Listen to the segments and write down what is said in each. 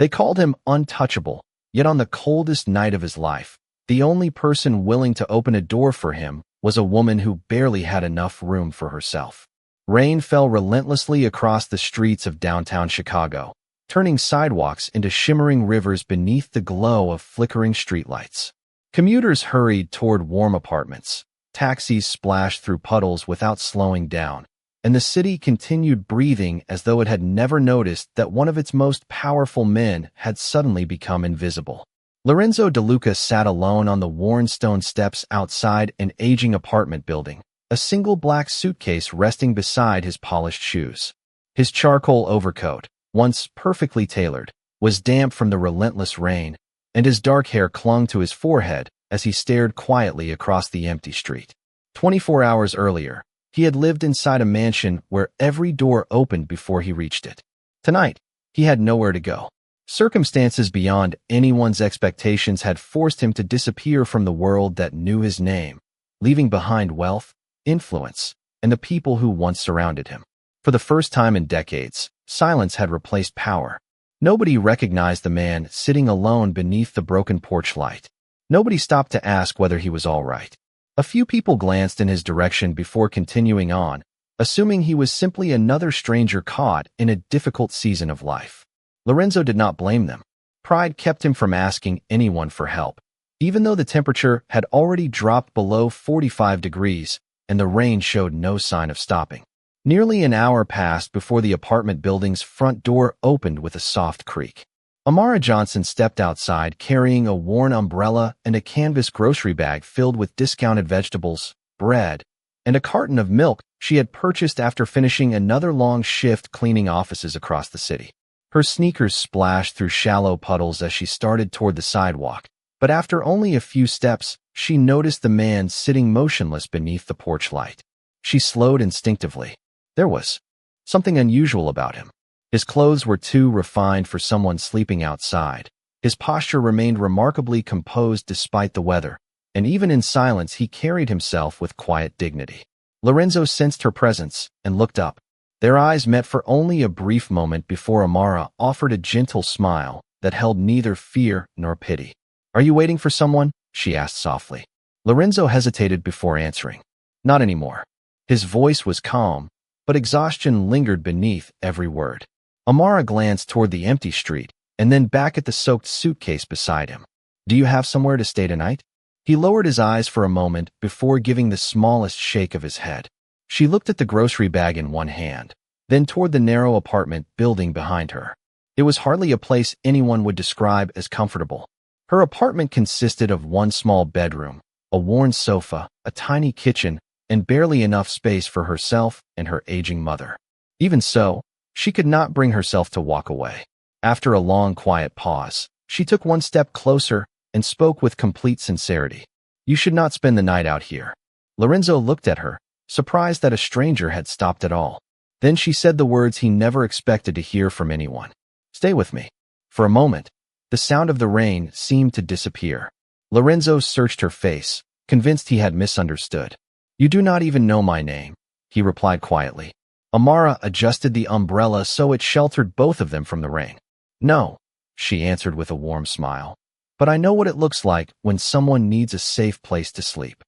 They called him untouchable, yet on the coldest night of his life, the only person willing to open a door for him was a woman who barely had enough room for herself. Rain fell relentlessly across the streets of downtown Chicago, turning sidewalks into shimmering rivers beneath the glow of flickering streetlights. Commuters hurried toward warm apartments. Taxis splashed through puddles without slowing down, and the city continued breathing as though it had never noticed that one of its most powerful men had suddenly become invisible. Lorenzo DeLuca sat alone on the worn stone steps outside an aging apartment building, a single black suitcase resting beside his polished shoes. His charcoal overcoat, once perfectly tailored, was damp from the relentless rain, and his dark hair clung to his forehead as he stared quietly across the empty street. 24 hours earlier, he had lived inside a mansion where every door opened before he reached it. Tonight, he had nowhere to go. Circumstances beyond anyone's expectations had forced him to disappear from the world that knew his name, leaving behind wealth, influence, and the people who once surrounded him. For the first time in decades, silence had replaced power. Nobody recognized the man sitting alone beneath the broken porch light. Nobody stopped to ask whether he was all right. A few people glanced in his direction before continuing on, assuming he was simply another stranger caught in a difficult season of life. Lorenzo did not blame them. Pride kept him from asking anyone for help, even though the temperature had already dropped below 45 degrees and the rain showed no sign of stopping. Nearly an hour passed before the apartment building's front door opened with a soft creak. Amara Johnson stepped outside carrying a worn umbrella and a canvas grocery bag filled with discounted vegetables, bread, and a carton of milk she had purchased after finishing another long shift cleaning offices across the city. Her sneakers splashed through shallow puddles as she started toward the sidewalk, but after only a few steps, she noticed the man sitting motionless beneath the porch light. She slowed instinctively. There was something unusual about him. His clothes were too refined for someone sleeping outside. His posture remained remarkably composed despite the weather, and even in silence he carried himself with quiet dignity. Lorenzo sensed her presence and looked up. Their eyes met for only a brief moment before Amara offered a gentle smile that held neither fear nor pity. "Are you waiting for someone?" she asked softly. Lorenzo hesitated before answering. Not anymore. His voice was calm, but exhaustion lingered beneath every word. Amara glanced toward the empty street and then back at the soaked suitcase beside him. "Do you have somewhere to stay tonight?" He lowered his eyes for a moment before giving the smallest shake of his head. She looked at the grocery bag in one hand, then toward the narrow apartment building behind her. It was hardly a place anyone would describe as comfortable. Her apartment consisted of one small bedroom, a worn sofa, a tiny kitchen, and barely enough space for herself and her aging mother. Even so, she could not bring herself to walk away. After a long, quiet pause, she took one step closer and spoke with complete sincerity. "You should not spend the night out here." Lorenzo looked at her, surprised that a stranger had stopped at all. Then she said the words he never expected to hear from anyone. "Stay with me." For a moment, the sound of the rain seemed to disappear. Lorenzo searched her face, convinced he had misunderstood. "You do not even know my name," he replied quietly. Amara adjusted the umbrella so it sheltered both of them from the rain. "No," she answered with a warm smile. "But I know what it looks like when someone needs a safe place to sleep."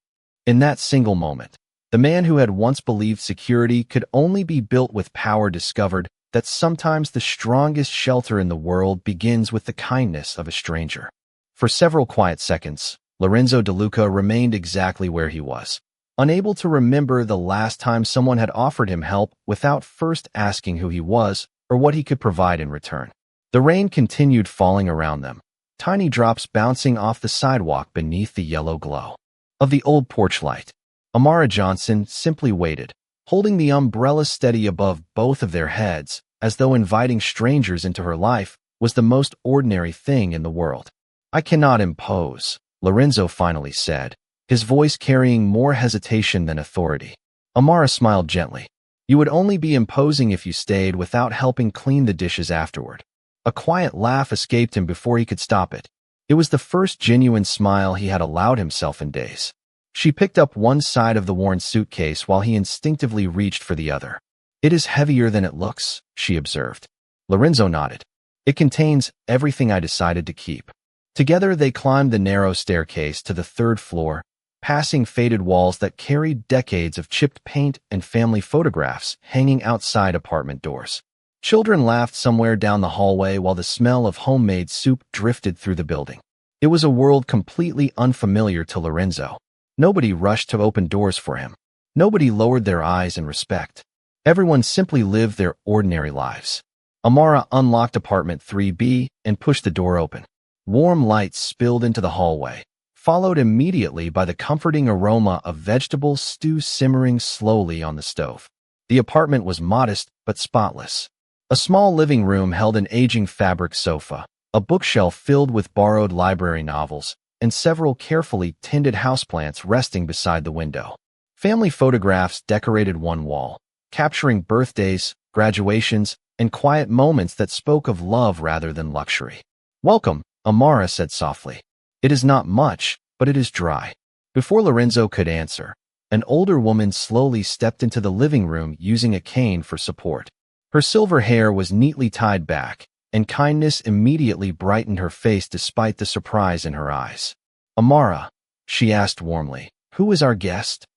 In that single moment, the man who had once believed security could only be built with power discovered that sometimes the strongest shelter in the world begins with the kindness of a stranger. For several quiet seconds, Lorenzo DeLuca remained exactly where he was, unable to remember the last time someone had offered him help without first asking who he was or what he could provide in return. The rain continued falling around them, tiny drops bouncing off the sidewalk beneath the yellow glow of the old porch light. Amara Johnson simply waited, holding the umbrella steady above both of their heads, as though inviting strangers into her life was the most ordinary thing in the world. "I cannot impose," Lorenzo finally said, his voice carrying more hesitation than authority. Amara smiled gently. "You would only be imposing if you stayed without helping clean the dishes afterward." A quiet laugh escaped him before he could stop it. It was the first genuine smile he had allowed himself in days. She picked up one side of the worn suitcase while he instinctively reached for the other. "It is heavier than it looks," she observed. Lorenzo nodded. It contains everything I decided to keep. Together they climbed the narrow staircase to the third floor, passing faded walls that carried decades of chipped paint and family photographs hanging outside apartment doors. Children laughed somewhere down the hallway while the smell of homemade soup drifted through the building. It was a world completely unfamiliar to Lorenzo. Nobody rushed to open doors for him. Nobody lowered their eyes in respect. Everyone simply lived their ordinary lives. Amara unlocked apartment 3B and pushed the door open. Warm light spilled into the hallway, followed immediately by the comforting aroma of vegetable stew simmering slowly on the stove. The apartment was modest but spotless. A small living room held an aging fabric sofa, a bookshelf filled with borrowed library novels, and several carefully tended houseplants resting beside the window. Family photographs decorated one wall, capturing birthdays, graduations, and quiet moments that spoke of love rather than luxury. "Welcome," Amara said softly. "It is not much, but it is dry." Before Lorenzo could answer, an older woman slowly stepped into the living room using a cane for support. Her silver hair was neatly tied back, and kindness immediately brightened her face despite the surprise in her eyes. "Amara," she asked warmly, "who is our guest?"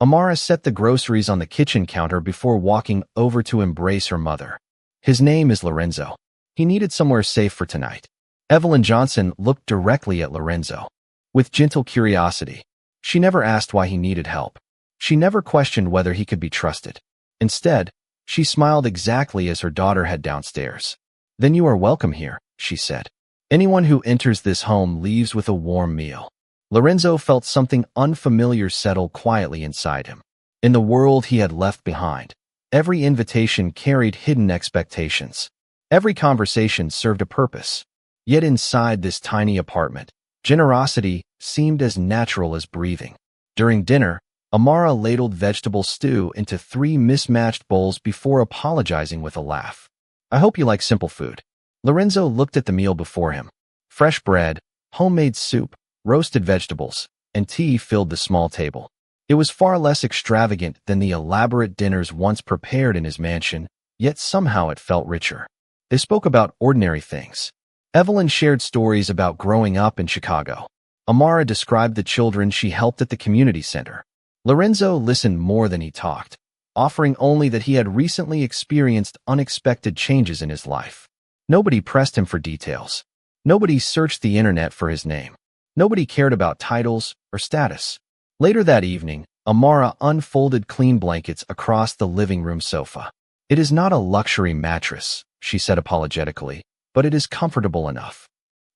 Amara set the groceries on the kitchen counter before walking over to embrace her mother. "His name is Lorenzo. He needed somewhere safe for tonight." Evelyn Johnson looked directly at Lorenzo. With gentle curiosity, she never asked why he needed help. She never questioned whether he could be trusted. Instead, she smiled exactly as her daughter had downstairs. "Then you are welcome here," she said. "Anyone who enters this home leaves with a warm meal." Lorenzo felt something unfamiliar settle quietly inside him. In the world he had left behind, every invitation carried hidden expectations. Every conversation served a purpose. Yet inside this tiny apartment, generosity seemed as natural as breathing. During dinner, Amara ladled vegetable stew into 3 mismatched bowls before apologizing with a laugh. "I hope you like simple food." Lorenzo looked at the meal before him. Fresh bread, homemade soup, roasted vegetables, and tea filled the small table. It was far less extravagant than the elaborate dinners once prepared in his mansion, yet somehow it felt richer. They spoke about ordinary things. Evelyn shared stories about growing up in Chicago. Amara described the children she helped at the community center. Lorenzo listened more than he talked, offering only that he had recently experienced unexpected changes in his life. Nobody pressed him for details. Nobody searched the internet for his name. Nobody cared about titles or status. Later that evening, Amara unfolded clean blankets across the living room sofa. "It is not a luxury mattress," she said apologetically, "but it is comfortable enough."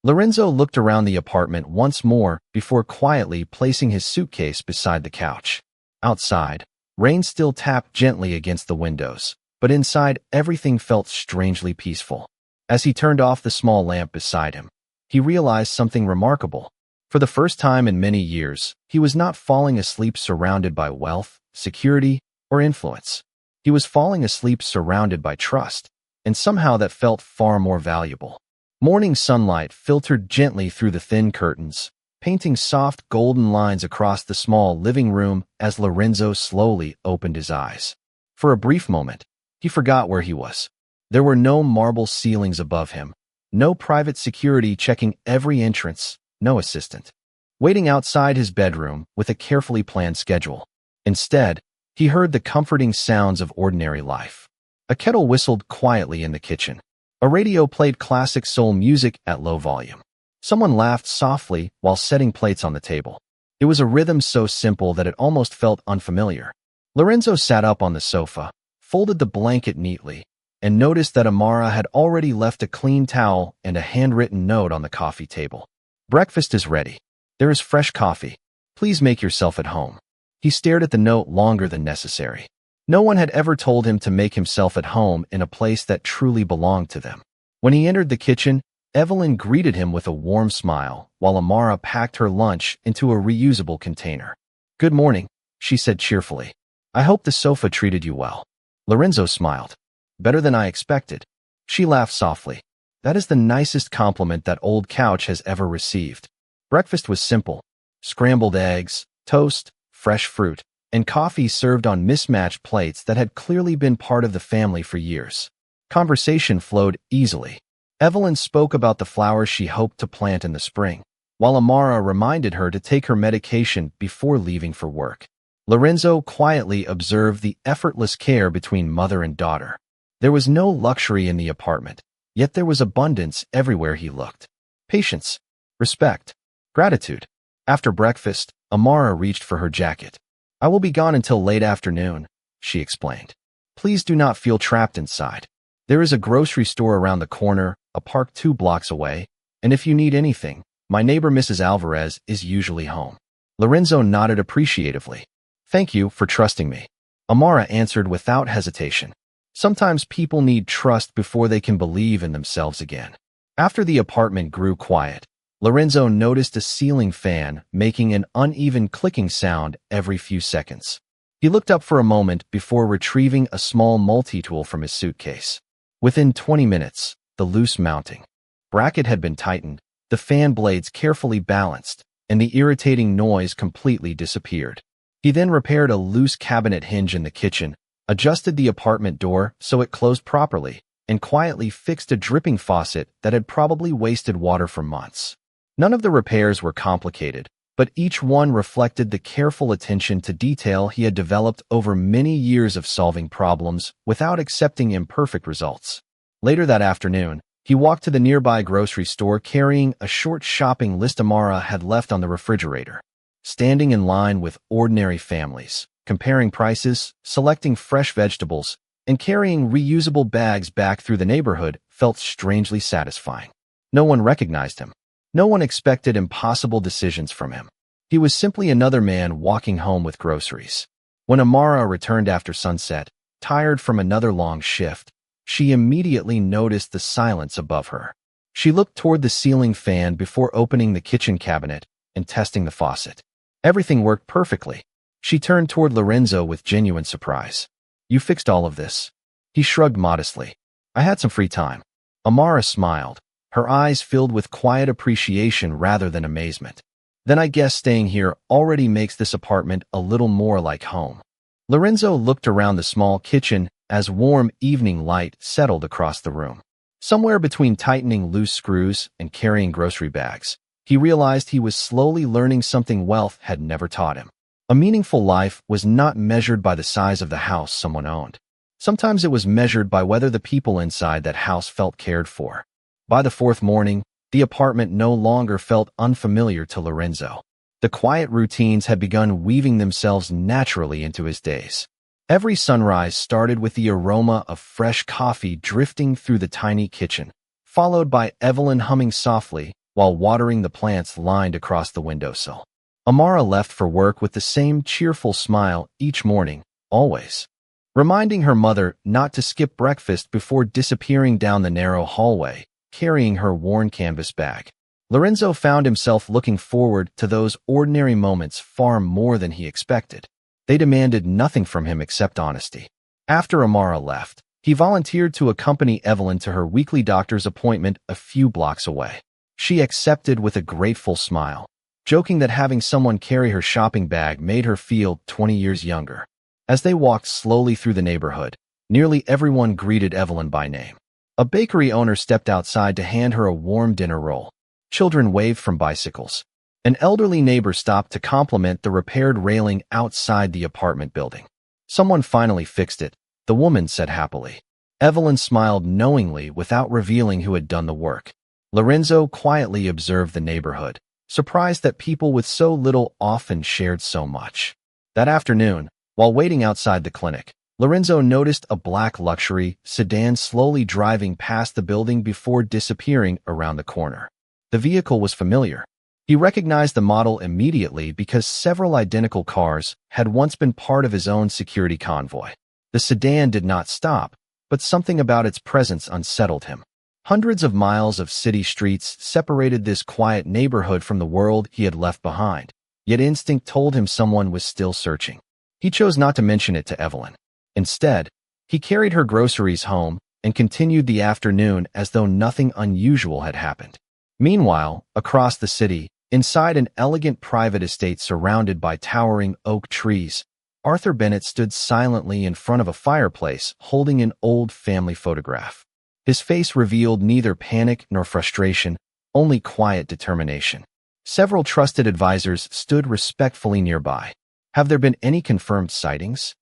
Lorenzo looked around the apartment once more before quietly placing his suitcase beside the couch. Outside, rain still tapped gently against the windows, but inside everything felt strangely peaceful. As he turned off the small lamp beside him, he realized something remarkable. For the first time in many years, he was not falling asleep surrounded by wealth, security, or influence. He was falling asleep surrounded by trust, and somehow that felt far more valuable. Morning sunlight filtered gently through the thin curtains, painting soft golden lines across the small living room as Lorenzo slowly opened his eyes. For a brief moment, he forgot where he was. There were no marble ceilings above him, no private security checking every entrance, no assistant waiting outside his bedroom with a carefully planned schedule. Instead, he heard the comforting sounds of ordinary life. A kettle whistled quietly in the kitchen. A radio played classic soul music at low volume. Someone laughed softly while setting plates on the table. It was a rhythm so simple that it almost felt unfamiliar. Lorenzo sat up on the sofa, folded the blanket neatly, and noticed that Amara had already left a clean towel and a handwritten note on the coffee table. "Breakfast is ready. There is fresh coffee. Please make yourself at home." He stared at the note longer than necessary. No one had ever told him to make himself at home in a place that truly belonged to them. When he entered the kitchen, Evelyn greeted him with a warm smile, while Amara packed her lunch into a reusable container. "Good morning," she said cheerfully. "I hope the sofa treated you well." Lorenzo smiled. "Better than I expected." She laughed softly. "That is the nicest compliment that old couch has ever received." Breakfast was simple. Scrambled eggs, toast, fresh fruit, and coffee served on mismatched plates that had clearly been part of the family for years. Conversation flowed easily. Evelyn spoke about the flowers she hoped to plant in the spring, while Amara reminded her to take her medication before leaving for work. Lorenzo quietly observed the effortless care between mother and daughter. There was no luxury in the apartment, yet there was abundance everywhere he looked. Patience, respect, gratitude. After breakfast, Amara reached for her jacket. "I will be gone until late afternoon," she explained. "Please do not feel trapped inside. There is a grocery store around the corner, a park 2 blocks away, and if you need anything, my neighbor Mrs. Alvarez is usually home." Lorenzo nodded appreciatively. "Thank you for trusting me," Amara answered without hesitation. Sometimes people need trust before they can believe in themselves again. After the apartment grew quiet, Lorenzo noticed a ceiling fan making an uneven clicking sound every few seconds. He looked up for a moment before retrieving a small multi-tool from his suitcase. Within 20 minutes, the loose mounting bracket had been tightened, the fan blades carefully balanced, and the irritating noise completely disappeared. He then repaired a loose cabinet hinge in the kitchen, adjusted the apartment door so it closed properly, and quietly fixed a dripping faucet that had probably wasted water for months. None of the repairs were complicated, but each one reflected the careful attention to detail he had developed over many years of solving problems without accepting imperfect results. Later that afternoon, he walked to the nearby grocery store carrying a short shopping list Amara had left on the refrigerator. Standing in line with ordinary families, comparing prices, selecting fresh vegetables, and carrying reusable bags back through the neighborhood felt strangely satisfying. No one recognized him. No one expected impossible decisions from him. He was simply another man walking home with groceries. When Amara returned after sunset, tired from another long shift, she immediately noticed the silence above her. She looked toward the ceiling fan before opening the kitchen cabinet and testing the faucet. Everything worked perfectly. She turned toward Lorenzo with genuine surprise. "You fixed all of this?" He shrugged modestly. "I had some free time." Amara smiled, her eyes filled with quiet appreciation rather than amazement. "Then I guess staying here already makes this apartment a little more like home." Lorenzo looked around the small kitchen as warm evening light settled across the room. Somewhere between tightening loose screws and carrying grocery bags, he realized he was slowly learning something wealth had never taught him. A meaningful life was not measured by the size of the house someone owned. Sometimes it was measured by whether the people inside that house felt cared for. By the 4th morning, the apartment no longer felt unfamiliar to Lorenzo. The quiet routines had begun weaving themselves naturally into his days. Every sunrise started with the aroma of fresh coffee drifting through the tiny kitchen, followed by Evelyn humming softly while watering the plants lined across the windowsill. Amara left for work with the same cheerful smile each morning, always, reminding her mother not to skip breakfast before disappearing down the narrow hallway, carrying her worn canvas bag. Lorenzo found himself looking forward to those ordinary moments far more than he expected. They demanded nothing from him except honesty. After Amara left, he volunteered to accompany Evelyn to her weekly doctor's appointment a few blocks away. She accepted with a grateful smile, joking that having someone carry her shopping bag made her feel 20 years younger. As they walked slowly through the neighborhood, nearly everyone greeted Evelyn by name. A bakery owner stepped outside to hand her a warm dinner roll. Children waved from bicycles. An elderly neighbor stopped to compliment the repaired railing outside the apartment building. "Someone finally fixed it," the woman said happily. Evelyn smiled knowingly without revealing who had done the work. Lorenzo quietly observed the neighborhood, surprised that people with so little often shared so much. That afternoon, while waiting outside the clinic, Lorenzo noticed a black luxury sedan slowly driving past the building before disappearing around the corner. The vehicle was familiar. He recognized the model immediately because several identical cars had once been part of his own security convoy. The sedan did not stop, but something about its presence unsettled him. Hundreds of miles of city streets separated this quiet neighborhood from the world he had left behind, yet instinct told him someone was still searching. He chose not to mention it to Evelyn. Instead, he carried her groceries home and continued the afternoon as though nothing unusual had happened. Meanwhile, across the city, inside an elegant private estate surrounded by towering oak trees, Arthur Bennett stood silently in front of a fireplace holding an old family photograph. His face revealed neither panic nor frustration, only quiet determination. Several trusted advisors stood respectfully nearby. "Have there been any confirmed sightings?"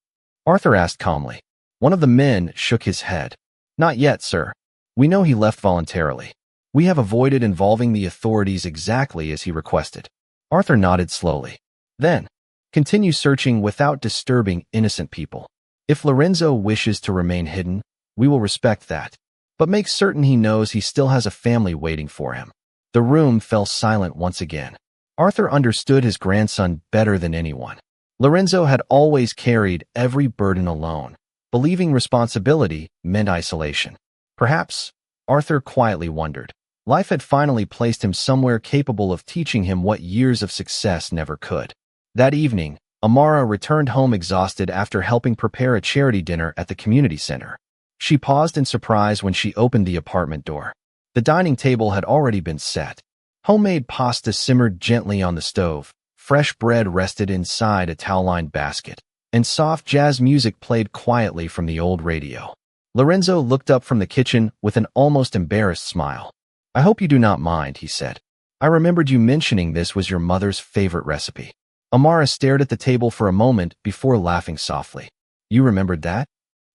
Arthur asked calmly. One of the men shook his head. "Not yet, sir. We know he left voluntarily. We have avoided involving the authorities exactly as he requested." Arthur nodded slowly. "Then, continue searching without disturbing innocent people. If Lorenzo wishes to remain hidden, we will respect that. But make certain he knows he still has a family waiting for him." The room fell silent once again. Arthur understood his grandson better than anyone. Lorenzo had always carried every burden alone, believing responsibility meant isolation. Perhaps, Arthur quietly wondered, life had finally placed him somewhere capable of teaching him what years of success never could. That evening, Amara returned home exhausted after helping prepare a charity dinner at the community center. She paused in surprise when she opened the apartment door. The dining table had already been set. Homemade pasta simmered gently on the stove, fresh bread rested inside a towel-lined basket, and soft jazz music played quietly from the old radio. Lorenzo looked up from the kitchen with an almost embarrassed smile. "I hope you do not mind," he said. "I remembered you mentioning this was your mother's favorite recipe." Amara stared at the table for a moment before laughing softly. "You remembered that?"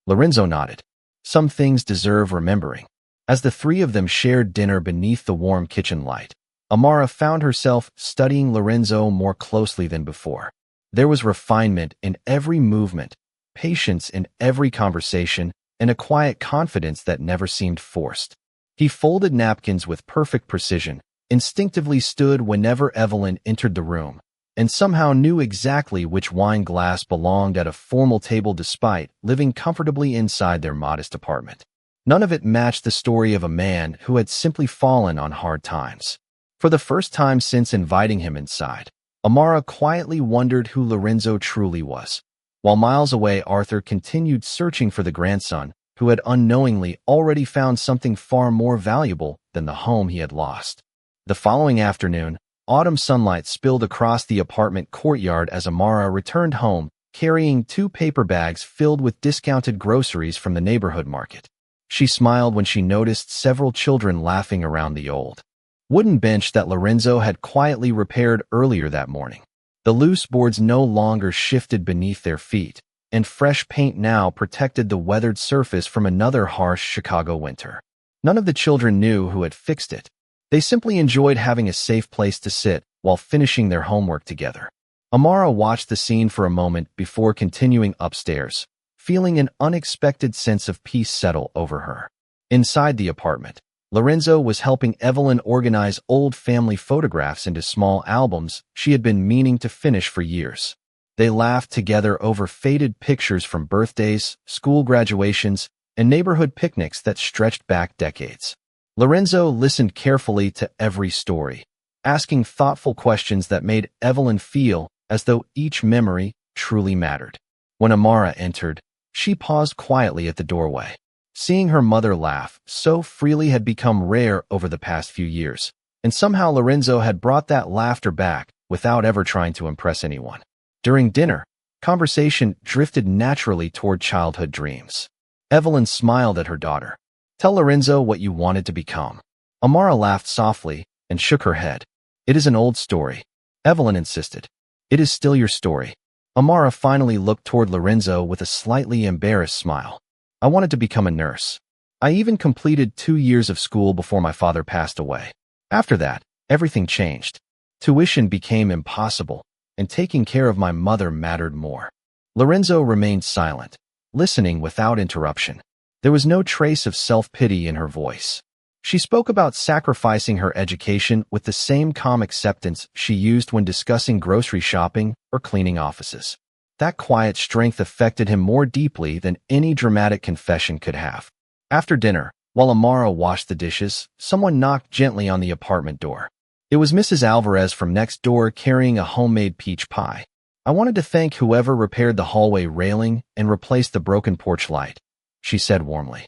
Lorenzo nodded. Some things deserve remembering. As the three of them shared dinner beneath the warm kitchen light, Amara found herself studying Lorenzo more closely than before. There was refinement in every movement, patience in every conversation, and a quiet confidence that never seemed forced. He folded napkins with perfect precision, instinctively stood whenever Evelyn entered the room, and somehow knew exactly which wine glass belonged at a formal table despite living comfortably inside their modest apartment. None of it matched the story of a man who had simply fallen on hard times. For the first time since inviting him inside, Amara quietly wondered who Lorenzo truly was. While miles away, Arthur continued searching for the grandson who had unknowingly already found something far more valuable than the home he had lost. The following afternoon, autumn sunlight spilled across the apartment courtyard as Amara returned home, carrying 2 paper bags filled with discounted groceries from the neighborhood market. She smiled when she noticed several children laughing around the old wooden bench that Lorenzo had quietly repaired earlier that morning. The loose boards no longer shifted beneath their feet, and fresh paint now protected the weathered surface from another harsh Chicago winter. None of the children knew who had fixed it. They simply enjoyed having a safe place to sit while finishing their homework together. Amara watched the scene for a moment before continuing upstairs, feeling an unexpected sense of peace settle over her. Inside the apartment, Lorenzo was helping Evelyn organize old family photographs into small albums she had been meaning to finish for years. They laughed together over faded pictures from birthdays, school graduations, and neighborhood picnics that stretched back decades. Lorenzo listened carefully to every story, asking thoughtful questions that made Evelyn feel as though each memory truly mattered. When Amara entered, she paused quietly at the doorway. Seeing her mother laugh so freely had become rare over the past few years, and somehow Lorenzo had brought that laughter back without ever trying to impress anyone. During dinner, conversation drifted naturally toward childhood dreams. Evelyn smiled at her daughter. "Tell Lorenzo what you wanted to become." Amara laughed softly and shook her head. "It is an old story," Evelyn insisted. "It is still your story." Amara finally looked toward Lorenzo with a slightly embarrassed smile. "I wanted to become a nurse. I even completed 2 years of school before my father passed away. After that, everything changed. Tuition became impossible, and taking care of my mother mattered more." Lorenzo remained silent, listening without interruption. There was no trace of self-pity in her voice. She spoke about sacrificing her education with the same calm acceptance she used when discussing grocery shopping or cleaning offices. That quiet strength affected him more deeply than any dramatic confession could have. After dinner, while Amara washed the dishes, someone knocked gently on the apartment door. It was Mrs. Alvarez from next door carrying a homemade peach pie. "I wanted to thank whoever repaired the hallway railing and replaced the broken porch light," she said warmly.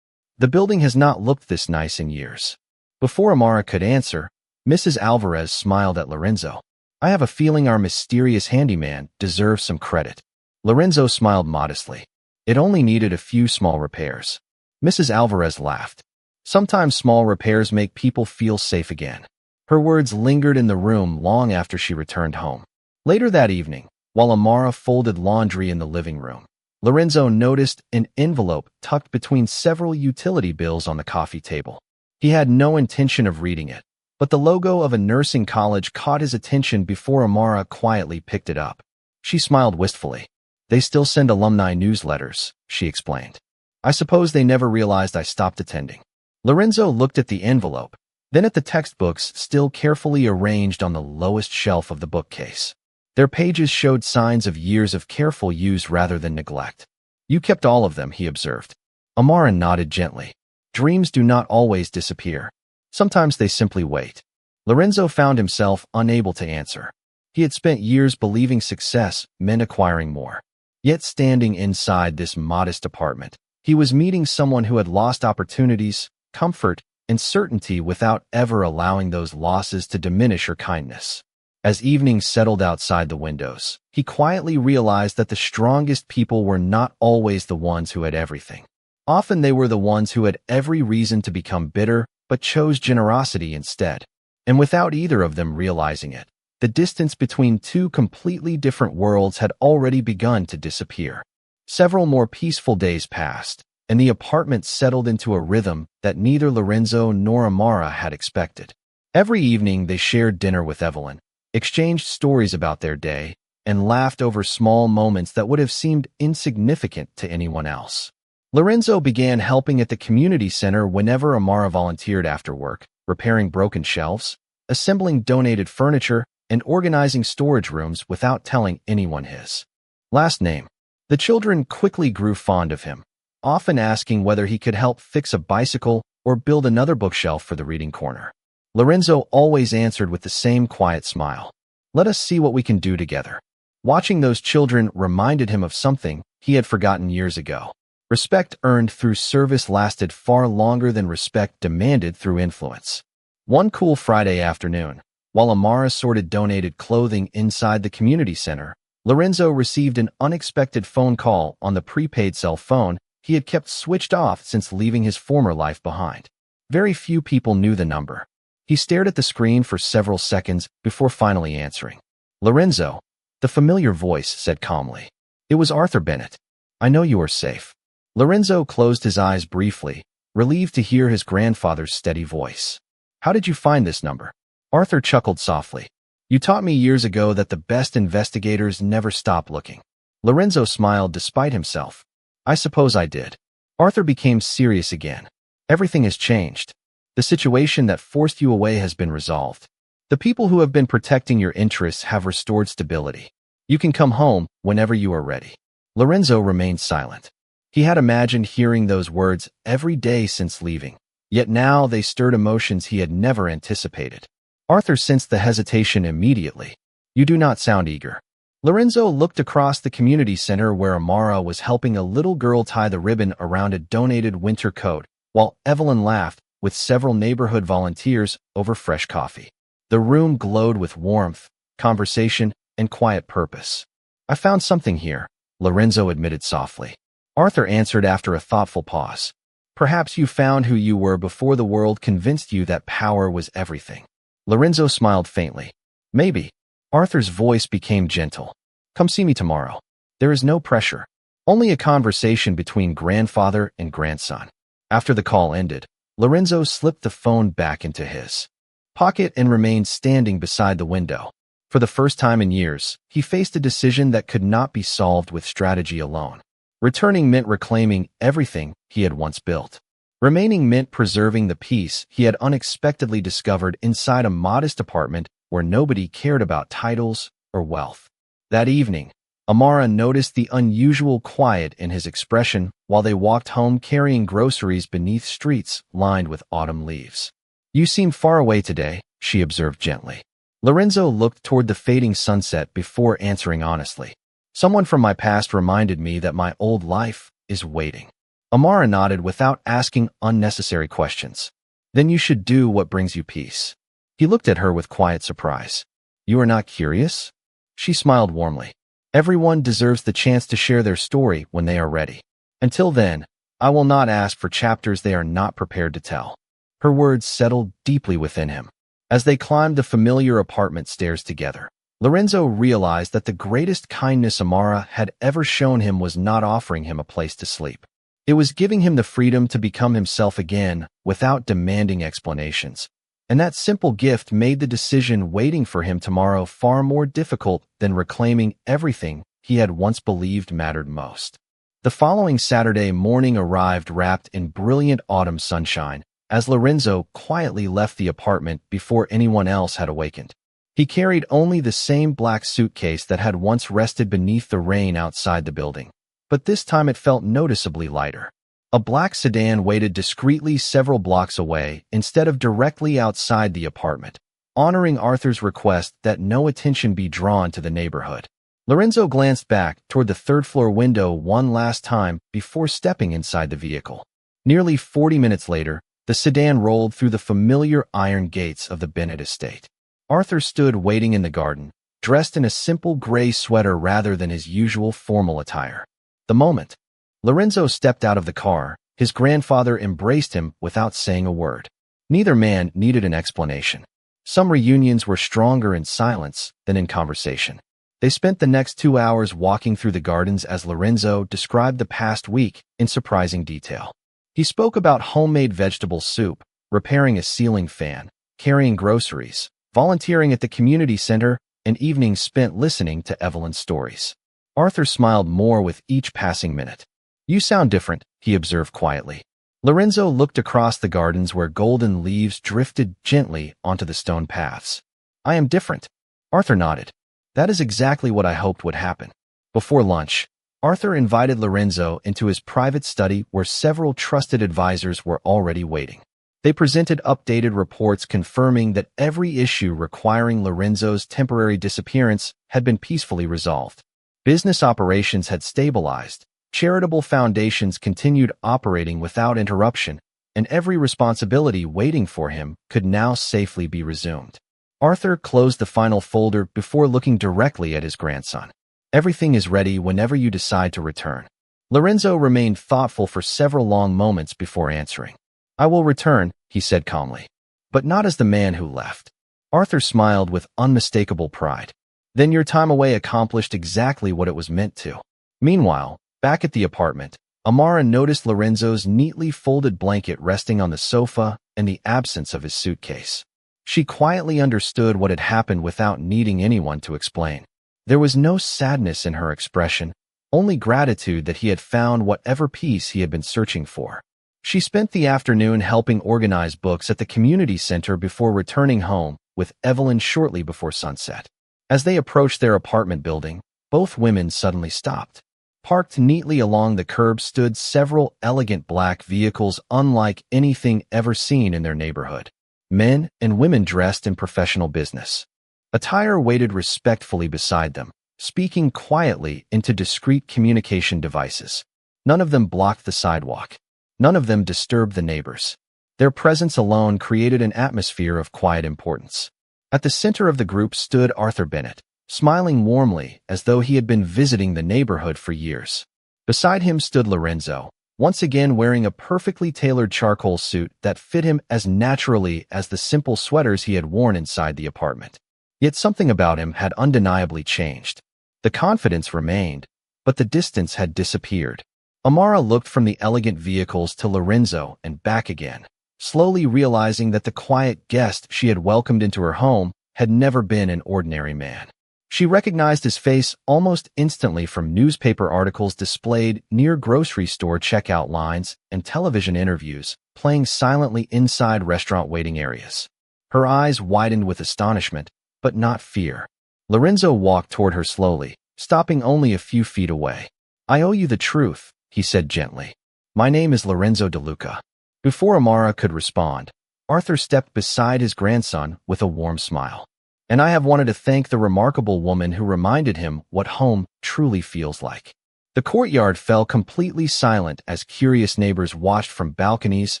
"The building has not looked this nice in years." Before Amara could answer, Mrs. Alvarez smiled at Lorenzo. "I have a feeling our mysterious handyman deserves some credit." Lorenzo smiled modestly. "It only needed a few small repairs." Mrs. Alvarez laughed. Sometimes small repairs make people feel safe again. Her words lingered in the room long after she returned home. Later that evening, while Amara folded laundry in the living room, Lorenzo noticed an envelope tucked between several utility bills on the coffee table. He had no intention of reading it, but the logo of a nursing college caught his attention before Amara quietly picked it up. She smiled wistfully. "They still send alumni newsletters," she explained. "I suppose they never realized I stopped attending." Lorenzo looked at the envelope, then at the textbooks still carefully arranged on the lowest shelf of the bookcase. Their pages showed signs of years of careful use rather than neglect. "You kept all of them," he observed. Amara nodded gently. Dreams do not always disappear. Sometimes they simply wait. Lorenzo found himself unable to answer. He had spent years believing success meant acquiring more. Yet standing inside this modest apartment, he was meeting someone who had lost opportunities, comfort, and certainty without ever allowing those losses to diminish her kindness. As evening settled outside the windows, he quietly realized that the strongest people were not always the ones who had everything. Often they were the ones who had every reason to become bitter, but chose generosity instead. And without either of them realizing it, the distance between two completely different worlds had already begun to disappear. Several more peaceful days passed, and the apartment settled into a rhythm that neither Lorenzo nor Amara had expected. Every evening they shared dinner with Evelyn, exchanged stories about their day, and laughed over small moments that would have seemed insignificant to anyone else. Lorenzo began helping at the community center whenever Amara volunteered after work, repairing broken shelves, assembling donated furniture, and organizing storage rooms without telling anyone his last name. The children quickly grew fond of him, often asking whether he could help fix a bicycle or build another bookshelf for the reading corner. Lorenzo always answered with the same quiet smile. "Let us see what we can do together." Watching those children reminded him of something he had forgotten years ago. Respect earned through service lasted far longer than respect demanded through influence. One cool Friday afternoon, while Amara sorted donated clothing inside the community center, Lorenzo received an unexpected phone call on the prepaid cell phone he had kept switched off since leaving his former life behind. Very few people knew the number. He stared at the screen for several seconds before finally answering. "Lorenzo," the familiar voice said calmly. It was Arthur Bennett. "I know you are safe." Lorenzo closed his eyes briefly, relieved to hear his grandfather's steady voice. "How did you find this number?" Arthur chuckled softly. "You taught me years ago that the best investigators never stop looking." Lorenzo smiled despite himself. "I suppose I did." Arthur became serious again. "Everything has changed. The situation that forced you away has been resolved. The people who have been protecting your interests have restored stability. You can come home whenever you are ready." Lorenzo remained silent. He had imagined hearing those words every day since leaving, yet now they stirred emotions he had never anticipated. Arthur sensed the hesitation immediately. "You do not sound eager." Lorenzo looked across the community center where Amara was helping a little girl tie the ribbon around a donated winter coat, while Evelyn laughed with several neighborhood volunteers over fresh coffee. The room glowed with warmth, conversation, and quiet purpose. "I found something here," Lorenzo admitted softly. Arthur answered after a thoughtful pause. "Perhaps you found who you were before the world convinced you that power was everything." Lorenzo smiled faintly. "Maybe." Arthur's voice became gentle. "Come see me tomorrow. There is no pressure. Only a conversation between grandfather and grandson." After the call ended, Lorenzo slipped the phone back into his pocket and remained standing beside the window. For the first time in years, he faced a decision that could not be solved with strategy alone. Returning meant reclaiming everything he had once built. Remaining meant preserving the peace he had unexpectedly discovered inside a modest apartment where nobody cared about titles or wealth. That evening, Amara noticed the unusual quiet in his expression while they walked home carrying groceries beneath streets lined with autumn leaves. "You seem far away today," she observed gently. Lorenzo looked toward the fading sunset before answering honestly. "Someone from my past reminded me that my old life is waiting." Amara nodded without asking unnecessary questions. "Then you should do what brings you peace." He looked at her with quiet surprise. "You are not curious?" She smiled warmly. "Everyone deserves the chance to share their story when they are ready. Until then, I will not ask for chapters they are not prepared to tell. Her words settled deeply within him. As they climbed the familiar apartment stairs together, Lorenzo realized that the greatest kindness Amara had ever shown him was not offering him a place to sleep. It was giving him the freedom to become himself again without demanding explanations. And that simple gift made the decision waiting for him tomorrow far more difficult than reclaiming everything he had once believed mattered most. The following Saturday morning arrived wrapped in brilliant autumn sunshine, as Lorenzo quietly left the apartment before anyone else had awakened. He carried only the same black suitcase that had once rested beneath the rain outside the building, but this time it felt noticeably lighter. A black sedan waited discreetly several blocks away instead of directly outside the apartment, honoring Arthur's request that no attention be drawn to the neighborhood. Lorenzo glanced back toward the third-floor window one last time before stepping inside the vehicle. Nearly 40 minutes later, the sedan rolled through the familiar iron gates of the Bennett estate. Arthur stood waiting in the garden, dressed in a simple gray sweater rather than his usual formal attire. The moment Lorenzo stepped out of the car, his grandfather embraced him without saying a word. Neither man needed an explanation. Some reunions were stronger in silence than in conversation. They spent the next 2 hours walking through the gardens as Lorenzo described the past week in surprising detail. He spoke about homemade vegetable soup, repairing a ceiling fan, carrying groceries, volunteering at the community center, and evenings spent listening to Evelyn's stories. Arthur smiled more with each passing minute. You sound different, he observed quietly. Lorenzo looked across the gardens where golden leaves drifted gently onto the stone paths. I am different. Arthur nodded. That is exactly what I hoped would happen. Before lunch, Arthur invited Lorenzo into his private study where several trusted advisors were already waiting. They presented updated reports confirming that every issue requiring Lorenzo's temporary disappearance had been peacefully resolved. Business operations had stabilized, charitable foundations continued operating without interruption, and every responsibility waiting for him could now safely be resumed. Arthur closed the final folder before looking directly at his grandson. Everything is ready whenever you decide to return. Lorenzo remained thoughtful for several long moments before answering. I will return, he said calmly, but not as the man who left. Arthur smiled with unmistakable pride. Then your time away accomplished exactly what it was meant to. Meanwhile, back at the apartment, Amara noticed Lorenzo's neatly folded blanket resting on the sofa and the absence of his suitcase. She quietly understood what had happened without needing anyone to explain. There was no sadness in her expression, only gratitude that he had found whatever peace he had been searching for. She spent the afternoon helping organize books at the community center before returning home with Evelyn shortly before sunset. As they approached their apartment building, both women suddenly stopped. Parked neatly along the curb stood several elegant black vehicles unlike anything ever seen in their neighborhood. Men and women dressed in professional business. Attire waited respectfully beside them, speaking quietly into discreet communication devices. None of them blocked the sidewalk. None of them disturbed the neighbors. Their presence alone created an atmosphere of quiet importance. At the center of the group stood Arthur Bennett, smiling warmly as though he had been visiting the neighborhood for years. Beside him stood Lorenzo, once again wearing a perfectly tailored charcoal suit that fit him as naturally as the simple sweaters he had worn inside the apartment. Yet something about him had undeniably changed. The confidence remained, but the distance had disappeared. Amara looked from the elegant vehicles to Lorenzo and back again, slowly realizing that the quiet guest she had welcomed into her home had never been an ordinary man. She recognized his face almost instantly from newspaper articles displayed near grocery store checkout lines and television interviews playing silently inside restaurant waiting areas. Her eyes widened with astonishment, but not fear. Lorenzo walked toward her slowly, stopping only a few feet away. I owe you the truth, he said gently. My name is Lorenzo DeLuca. Before Amara could respond, Arthur stepped beside his grandson with a warm smile. And I have wanted to thank the remarkable woman who reminded him what home truly feels like. The courtyard fell completely silent as curious neighbors watched from balconies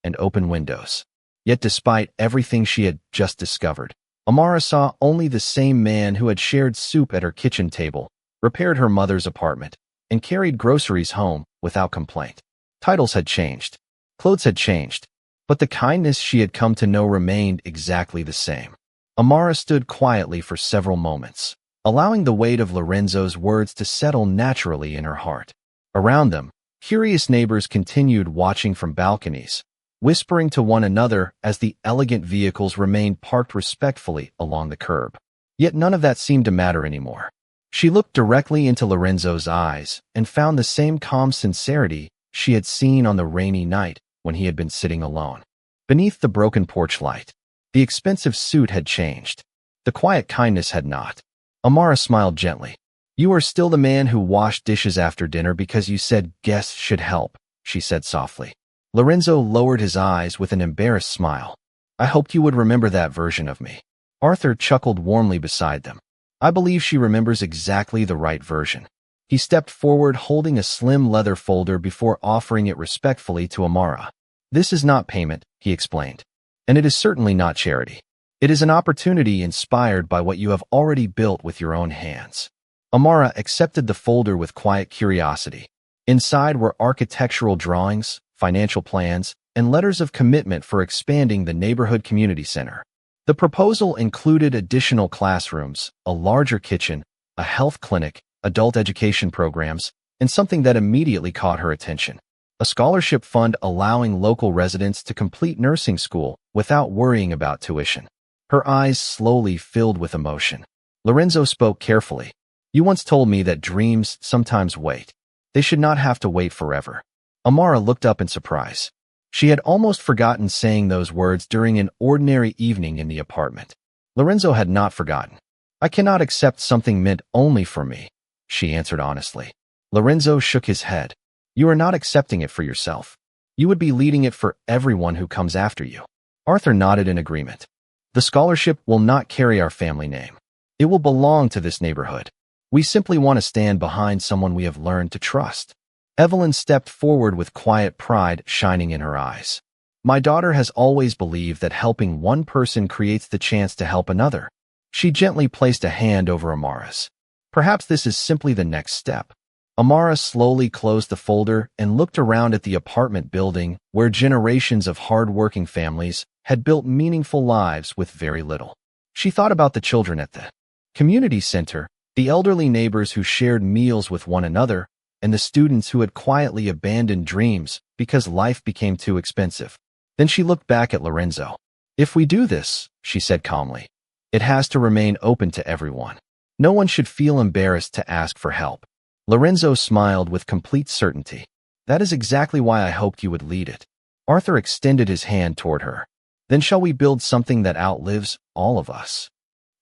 and open windows. Yet despite everything she had just discovered, Amara saw only the same man who had shared soup at her kitchen table, repaired her mother's apartment, and carried groceries home without complaint. Titles had changed. Clothes had changed. But the kindness she had come to know remained exactly the same. Amara stood quietly for several moments, allowing the weight of Lorenzo's words to settle naturally in her heart. Around them, curious neighbors continued watching from balconies, whispering to one another as the elegant vehicles remained parked respectfully along the curb. Yet none of that seemed to matter anymore. She looked directly into Lorenzo's eyes and found the same calm sincerity she had seen on the rainy night when he had been sitting alone. Beneath the broken porch light, the expensive suit had changed. The quiet kindness had not. Amara smiled gently. "You are still the man who washed dishes after dinner because you said guests should help," she said softly. Lorenzo lowered his eyes with an embarrassed smile. "I hoped you would remember that version of me." Arthur chuckled warmly beside them. "I believe she remembers exactly the right version." He stepped forward holding a slim leather folder before offering it respectfully to Amara. "This is not payment," he explained. "And it is certainly not charity. It is an opportunity inspired by what you have already built with your own hands." Amara accepted the folder with quiet curiosity. Inside were architectural drawings, financial plans, and letters of commitment for expanding the neighborhood community center. The proposal included additional classrooms, a larger kitchen, a health clinic, adult education programs, and something that immediately caught her attention: a scholarship fund allowing local residents to complete nursing school without worrying about tuition. Her eyes slowly filled with emotion. Lorenzo spoke carefully. "You once told me that dreams sometimes wait. They should not have to wait forever." Amara looked up in surprise. She had almost forgotten saying those words during an ordinary evening in the apartment. Lorenzo had not forgotten. "I cannot accept something meant only for me," she answered honestly. Lorenzo shook his head. "You are not accepting it for yourself. You would be leading it for everyone who comes after you." Arthur nodded in agreement. "The scholarship will not carry our family name. It will belong to this neighborhood. We simply want to stand behind someone we have learned to trust." Evelyn stepped forward with quiet pride shining in her eyes. "My daughter has always believed that helping one person creates the chance to help another." She gently placed a hand over Amara's. "Perhaps this is simply the next step." Amara slowly closed the folder and looked around at the apartment building where generations of hard-working families had built meaningful lives with very little. She thought about the children at the community center, the elderly neighbors who shared meals with one another, and the students who had quietly abandoned dreams because life became too expensive. Then she looked back at Lorenzo. "If we do this," she said calmly, "it has to remain open to everyone. No one should feel embarrassed to ask for help." Lorenzo smiled with complete certainty. "That is exactly why I hoped you would lead it." Arthur extended his hand toward her. "Then shall we build something that outlives all of us?"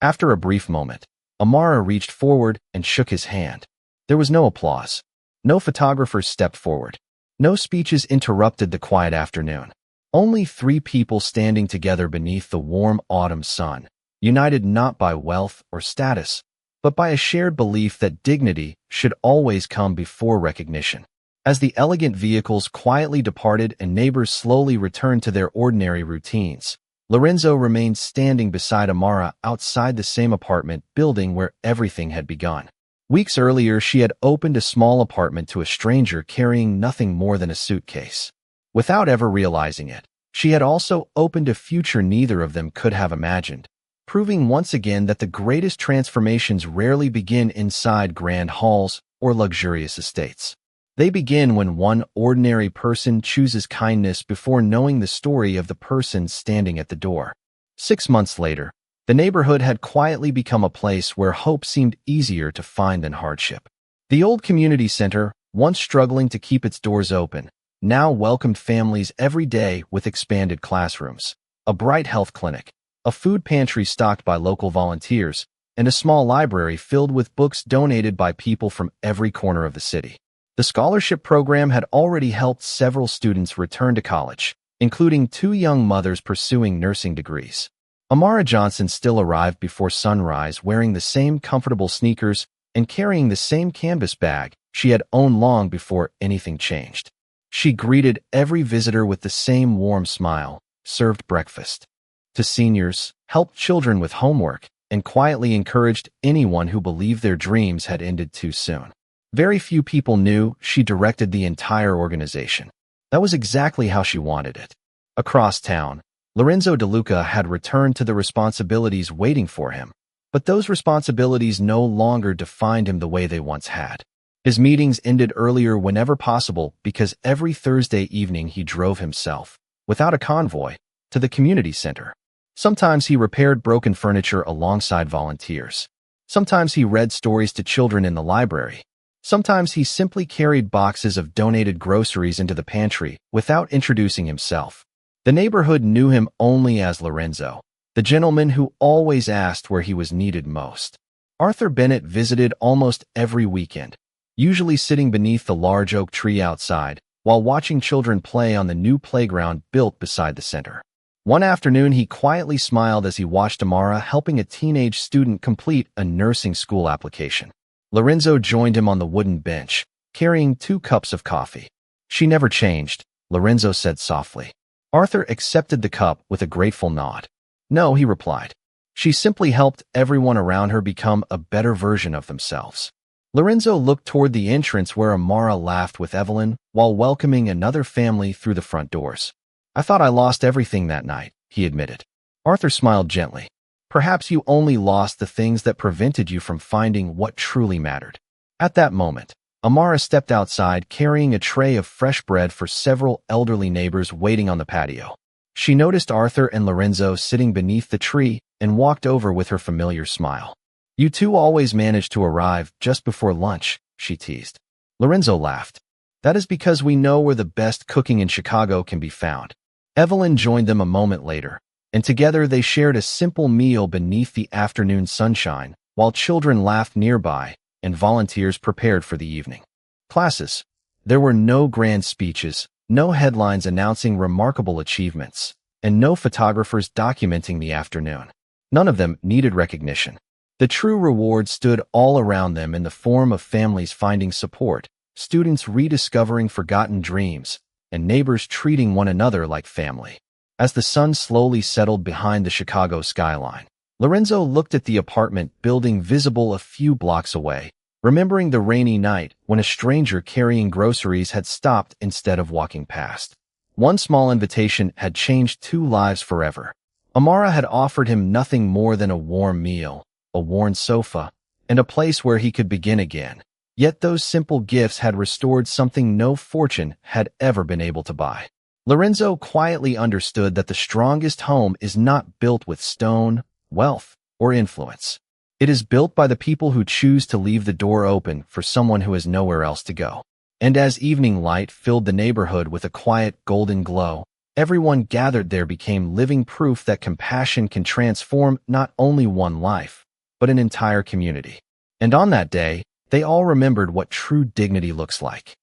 After a brief moment, Amara reached forward and shook his hand. There was no applause. No photographers stepped forward. No speeches interrupted the quiet afternoon. Only three people standing together beneath the warm autumn sun, united not by wealth or status, but by a shared belief that dignity should always come before recognition. As the elegant vehicles quietly departed and neighbors slowly returned to their ordinary routines, Lorenzo remained standing beside Amara outside the same apartment building where everything had begun. Weeks earlier, she had opened a small apartment to a stranger carrying nothing more than a suitcase. Without ever realizing it, she had also opened a future neither of them could have imagined, proving once again that the greatest transformations rarely begin inside grand halls or luxurious estates. They begin when one ordinary person chooses kindness before knowing the story of the person standing at the door. 6 months later, the neighborhood had quietly become a place where hope seemed easier to find than hardship. The old community center, once struggling to keep its doors open, now welcomed families every day with expanded classrooms, a bright health clinic, a food pantry stocked by local volunteers, and a small library filled with books donated by people from every corner of the city. The scholarship program had already helped several students return to college, including 2 young mothers pursuing nursing degrees. Amara Johnson still arrived before sunrise wearing the same comfortable sneakers and carrying the same canvas bag she had owned long before anything changed. She greeted every visitor with the same warm smile, served breakfast to seniors, helped children with homework, and quietly encouraged anyone who believed their dreams had ended too soon. Very few people knew she directed the entire organization. That was exactly how she wanted it. Across town, Lorenzo De Luca had returned to the responsibilities waiting for him, but those responsibilities no longer defined him the way they once had. His meetings ended earlier whenever possible because every Thursday evening he drove himself, without a convoy, to the community center. Sometimes he repaired broken furniture alongside volunteers. Sometimes he read stories to children in the library. Sometimes he simply carried boxes of donated groceries into the pantry without introducing himself. The neighborhood knew him only as Lorenzo, the gentleman who always asked where he was needed most. Arthur Bennett visited almost every weekend, usually sitting beneath the large oak tree outside while watching children play on the new playground built beside the center. One afternoon, he quietly smiled as he watched Amara helping a teenage student complete a nursing school application. Lorenzo joined him on the wooden bench, carrying 2 cups of coffee. "She never changed," Lorenzo said softly. Arthur accepted the cup with a grateful nod. "No," he replied. "She simply helped everyone around her become a better version of themselves." Lorenzo looked toward the entrance where Amara laughed with Evelyn while welcoming another family through the front doors. "I thought I lost everything that night," he admitted. Arthur smiled gently. "Perhaps you only lost the things that prevented you from finding what truly mattered." At that moment, Amara stepped outside carrying a tray of fresh bread for several elderly neighbors waiting on the patio. She noticed Arthur and Lorenzo sitting beneath the tree and walked over with her familiar smile. "You two always manage to arrive just before lunch," she teased. Lorenzo laughed. "That is because we know where the best cooking in Chicago can be found." Evelyn joined them a moment later, and together they shared a simple meal beneath the afternoon sunshine, while children laughed nearby and volunteers prepared for the evening classes. There were no grand speeches, no headlines announcing remarkable achievements, and no photographers documenting the afternoon. None of them needed recognition. The true reward stood all around them in the form of families finding support, students rediscovering forgotten dreams, and neighbors treating one another like family. As the sun slowly settled behind the Chicago skyline, Lorenzo looked at the apartment building visible a few blocks away, remembering the rainy night when a stranger carrying groceries had stopped instead of walking past. One small invitation had changed 2 lives forever. Amara had offered him nothing more than a warm meal, a worn sofa, and a place where he could begin again. Yet those simple gifts had restored something no fortune had ever been able to buy. Lorenzo quietly understood that the strongest home is not built with stone, wealth, or influence. It is built by the people who choose to leave the door open for someone who has nowhere else to go. And as evening light filled the neighborhood with a quiet golden glow, everyone gathered there became living proof that compassion can transform not only one life, but an entire community. And on that day, they all remembered what true dignity looks like.